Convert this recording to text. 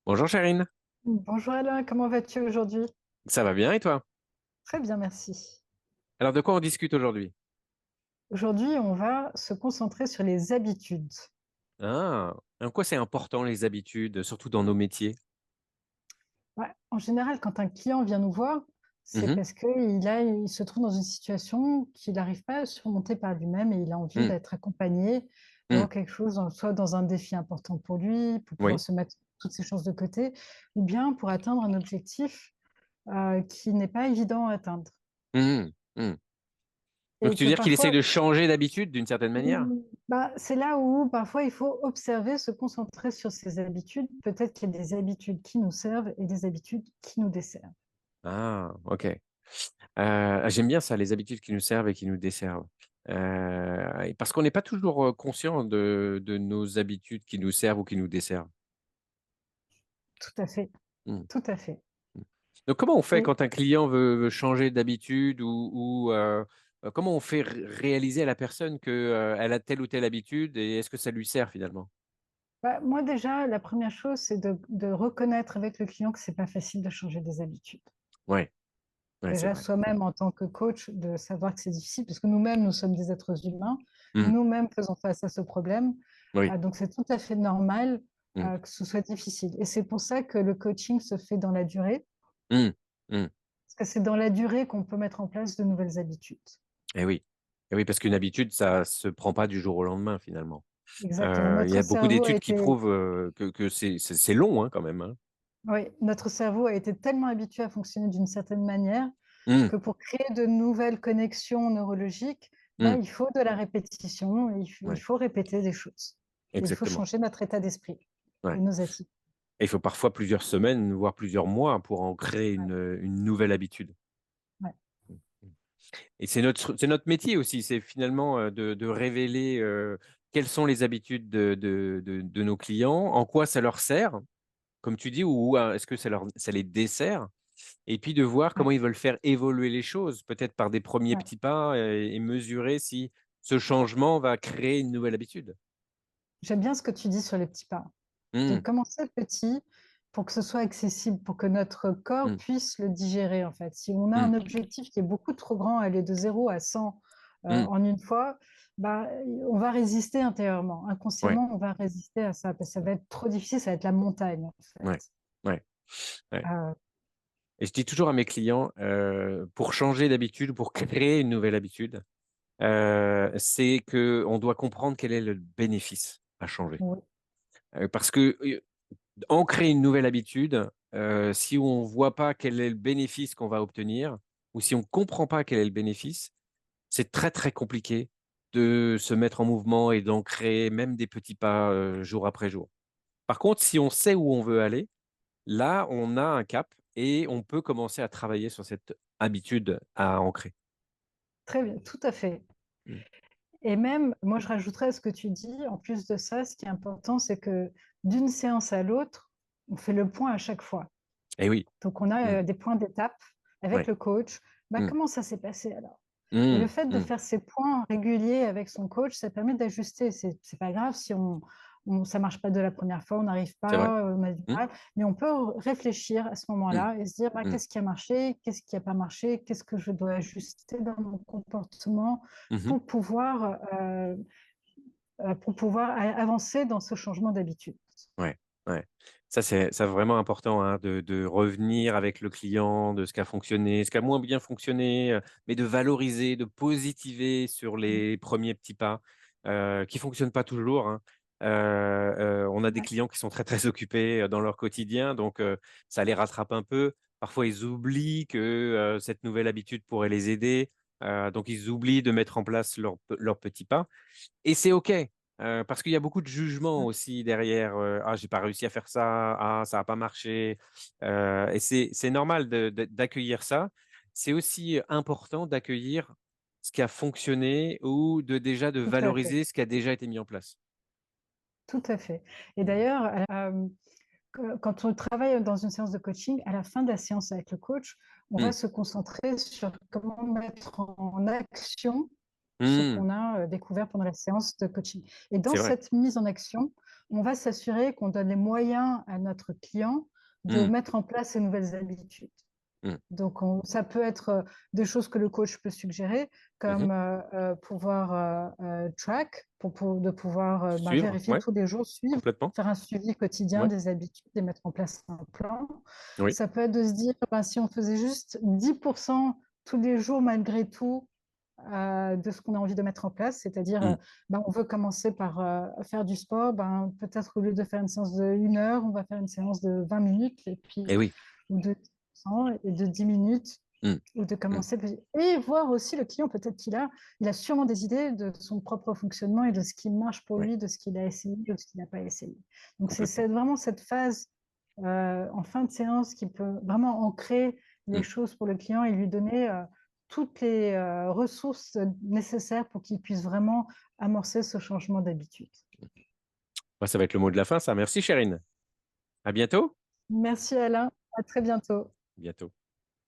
Bonjour Charine, Bonjour Alain, comment vas-tu aujourd'hui? ça va bien et toi? Très bien, merci. Alors de quoi on discute aujourd'hui? Aujourd'hui, on va se concentrer sur les habitudes. Ah, en quoi c'est important les habitudes, surtout dans nos métiers? Ouais, en général, quand un client vient nous voir, c'est Mhm, parce il se trouve dans une situation qu'il n'arrive pas à surmonter par lui-même et il a envie mm, d'être accompagné, mm, d'avoir quelque chose, soit dans un défi important pour lui, pour pouvoir oui. se mettre toutes ses chances de côté, ou bien pour atteindre un objectif qui n'est pas évident à atteindre. Mhm, mm. Donc Et tu veux que dire qu'il essaye parfois, de changer d'habitude d'une certaine manière? Bah, c'est là où parfois il faut observer, se concentrer sur ses habitudes. Peut-être qu'il y a des habitudes qui nous servent et des habitudes qui nous desservent. Ah, ok. J'aime bien ça, les habitudes qui nous servent et qui nous desservent. Et parce qu'on n'est pas toujours conscient de nos habitudes qui nous servent ou qui nous desservent. Tout à fait, Mm. tout à fait. Donc, comment on fait Et quand un client veut changer d'habitude ou comment on fait réaliser à la personne qu'elle a telle ou telle habitude et est-ce que ça lui sert finalement? bah, moi déjà, la première chose, c'est de reconnaître avec le client que c'est pas facile de changer des habitudes. Ouais, ouais, c'est Déjà, vrai. soi-même en tant que coach, de savoir que c'est difficile, parce que nous-mêmes, nous sommes des êtres humains, Mm. nous-mêmes faisons face à ce problème. Oui. Donc, c'est tout à fait normal Mm. que ce soit difficile. Et c'est pour ça que le coaching se fait dans la durée. Mm. Mm. Parce que c'est dans la durée qu'on peut mettre en place de nouvelles habitudes. Eh oui. Eh oui, parce qu'une habitude, ça se prend pas du jour au lendemain finalement. Exactement. Il y Notre a beaucoup cerveau a d'études qui été, prouvent que c'est long hein, quand même. Hein. oui, notre cerveau a été tellement habitué à fonctionner d'une certaine manière Mm. que pour créer de nouvelles connexions neurologiques, bah, Mm. il faut de la répétition, il Ouais, faut répéter des choses. Et il faut exactement. changer notre état d'esprit et Ouais. nos attitudes. Et il faut parfois plusieurs semaines, voire plusieurs mois pour en créer Ouais, une nouvelle habitude. ouais, Et c'est notre métier aussi, c'est finalement de révéler quelles sont les habitudes de nos clients, en quoi ça leur sert, comme tu dis, ou est-ce que ça les dessert, et puis de voir ouais, comment ils veulent faire évoluer les choses, peut-être par des premiers ouais. petits pas et mesurer si ce changement va créer une nouvelle habitude. J'aime bien ce que tu dis sur les petits pas. De Mmh, commencer petit pour que ce soit accessible, pour que notre corps mmh, puisse le digérer, en fait. Si on a mmh, un objectif qui est beaucoup trop grand, aller de 0 à 100 mmh. en une fois, bah, on va résister intérieurement. Ouais, Inconsciemment, on va résister à ça, parce que ça va être trop difficile, ça va être la montagne, en fait. ouais, ouais, ouais. Heu, Et je dis toujours à mes clients, pour changer d'habitude, pour créer une nouvelle habitude, c'est qu'on doit comprendre quel est le bénéfice à changer. oui, Parce que, ancrer une nouvelle habitude, si on ne voit pas quel est le bénéfice qu'on va obtenir ou si on ne comprend pas quel est le bénéfice, c'est très, très compliqué de se mettre en mouvement et d'ancrer même des petits pas, jour après jour. Par contre, si on sait où on veut aller, là, on a un cap et on peut commencer à travailler sur cette habitude à ancrer. très bien, tout à fait. Mmh. Et même, moi, je rajouterais à ce que tu dis, en plus de ça, ce qui est important, c'est que d'une séance à l'autre, on fait le point à chaque fois. Eh oui. Donc, on Mmh. a des points d'étape avec Ouais. le coach. Bah, Mmh. comment ça s'est passé alors? Et le Mmh. fait de Mmh. faire ces points réguliers avec son coach, ça permet d'ajuster. C'est pas grave si ça marche pas de la première fois, on n'arrive C'est vrai. pas, on a du Mmh. mal, mais on peut réfléchir à ce Mmh. moment-là et se dire: «Bah, Mmh. qu'est-ce qui a marché? Qu'est-ce qui a pas marché? Qu'est-ce que je dois ajuster dans mon comportement Mmh mh. pour pouvoir avancer dans ce changement d'habitude?» Ouais, ouais. Ça, c'est vraiment important, hein, de revenir avec le client, de ce qui a fonctionné, ce qui a moins bien fonctionné, mais de valoriser, de positiver sur Mmh. les premiers petits pas, qui fonctionnent pas toujours, hein. On a des Ouais, clients qui sont très, très occupés, dans leur quotidien, donc ça les rattrape un peu. Parfois, ils oublient que, cette nouvelle habitude pourrait les aider, donc ils oublient de mettre en place leurs petits pas et c'est OK, parce qu'il y a beaucoup de jugement ouais, aussi derrière, «Ah, j'ai pas réussi à faire ça. Ah, ça a pas marché», et c'est normal d'accueillir ça. C'est aussi important d'accueillir ce qui a fonctionné ou de tout à fait. valoriser ce qui a déjà été mis en place. Tout à fait. Et Mmh. d'ailleurs, quand on travaille dans une séance de coaching, à la fin de la séance avec le coach, on va Mmh. se concentrer sur comment mettre en action ce Mmh. qu'on a découvert pendant la séance de coaching. Et dans C'est vrai. cette mise en action, on va s'assurer qu'on donne les moyens à notre client de Mmh. mettre en place ces nouvelles habitudes. Mmh. Donc ça peut être, des choses que le coach peut suggérer, Mmh. comme, pouvoir, track de pouvoir, Suivre, vérifier ouais, tous les jours, suivre, complètement. faire un suivi quotidien Ouais, des habitudes et mettre en place un plan. oui. Ça peut être de se dire, ben, si on faisait juste 10 tous les jours malgré tout, de ce qu'on a envie de mettre en place, c'est-à-dire, Mmh. ben, on veut commencer par, faire du sport, ben, peut-être au lieu de faire une séance de 1 heure, on va faire une séance de 20 minutes et puis Et oui. ou de 10% et de 10 minutes Mmh. ou de Mmh. commencer et voir aussi le client, peut-être il a sûrement des idées de son propre fonctionnement et de ce qui marche pour Ouais, lui, de ce qu'il a essayé ou de ce qu'il n'a pas essayé. Donc complètement. vraiment cette phase, en fin de séance qui peut vraiment ancrer les Mmh. choses pour le client et lui donner, toutes les, ressources nécessaires pour qu'il puisse vraiment amorcer ce changement d'habitude. Bah, ça va être le mot de la fin ça. Merci Chérine. À bientôt. Merci Alain, à très bientôt. Bientôt.